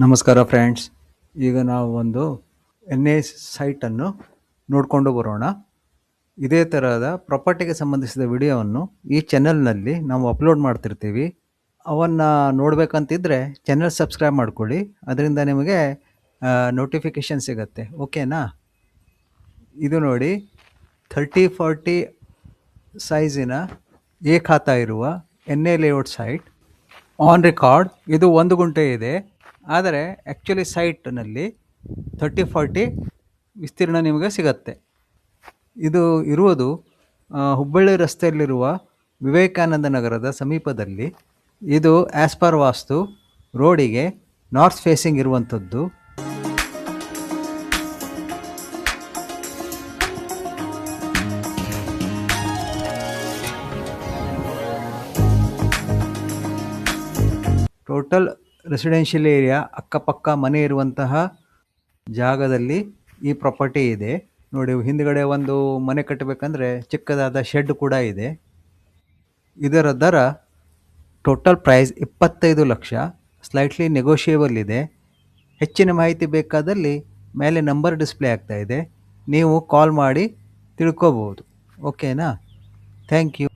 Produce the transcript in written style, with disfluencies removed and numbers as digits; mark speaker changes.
Speaker 1: ನಮಸ್ಕಾರ ಫ್ರೆಂಡ್ಸ್. ಈಗ ನಾವು ಒಂದು ಎನ್ ಎ ಸೈಟನ್ನು ನೋಡಿಕೊಂಡು ಬರೋಣ. ಇದೇ ಥರದ ಪ್ರಾಪರ್ಟಿಗೆ ಸಂಬಂಧಿಸಿದ ವಿಡಿಯೋವನ್ನು ಈ ಚಾನಲ್ನಲ್ಲಿ ನಾವು ಅಪ್ಲೋಡ್ ಮಾಡ್ತಿರ್ತೀವಿ. ಅವನ್ನು ನೋಡಬೇಕಂತಿದ್ರೆ ಚಾನಲ್ ಸಬ್ಸ್ಕ್ರೈಬ್ ಮಾಡ್ಕೊಳ್ಳಿ, ಅದರಿಂದ ನಿಮಗೆ ನೋಟಿಫಿಕೇಷನ್ ಸಿಗುತ್ತೆ. ಓಕೆನಾ? ಇದು ನೋಡಿ, 30-40 ಸೈಜಿನ ಎ ಖಾತಾ ಇರುವ N A layout site on record. ಇದು 1 ಗುಂಟೆ ಇದೆ, ಆದರೆ ಆ್ಯಕ್ಚುಲಿ ಸೈಟ್ನಲ್ಲಿ 30-40 ವಿಸ್ತೀರ್ಣ ನಿಮಗೆ ಸಿಗತ್ತೆ. ಇದು ಇರುವುದು ಹುಬ್ಬಳ್ಳಿ ರಸ್ತೆಯಲ್ಲಿರುವ ವಿವೇಕಾನಂದ ನಗರದ ಸಮೀಪದಲ್ಲಿ. ಇದು ಆ್ಯಸ್ ಪರ್ ವಾಸ್ತು ರೋಡಿಗೆ ನಾರ್ತ್ ಫೇಸಿಂಗ್ ಇರುವಂಥದ್ದು. ಟೋಟಲ್ ರೆಸಿಡೆನ್ಷಿಯಲ್ ಏರಿಯಾ, ಅಕ್ಕಪಕ್ಕ ಮನೆ ಇರುವಂತಹ ಜಾಗದಲ್ಲಿ ಈ ಪ್ರಾಪರ್ಟಿ ಇದೆ. ನೋಡಿ, ಹಿಂದ್ಗಡೆ ಒಂದು ಮನೆ ಕಟ್ಟಬೇಕಂದ್ರೆ ಚಿಕ್ಕದಾದ ಶೆಡ್ ಕೂಡ ಇದೆ. ಇದರ ದರ total price 25 lakh, slightly negotiable ಇದೆ. ಹೆಚ್ಚಿನ ಮಾಹಿತಿ ಬೇಕಾದಲ್ಲಿ ಮೇಲೆ ನಂಬರ್ ಡಿಸ್ಪ್ಲೇ ಆಗ್ತಾ ಇದೆ, ನೀವು ಕಾಲ್ ಮಾಡಿ ತಿಳ್ಕೊಬೋದು. ಓಕೆನಾ? Thank you.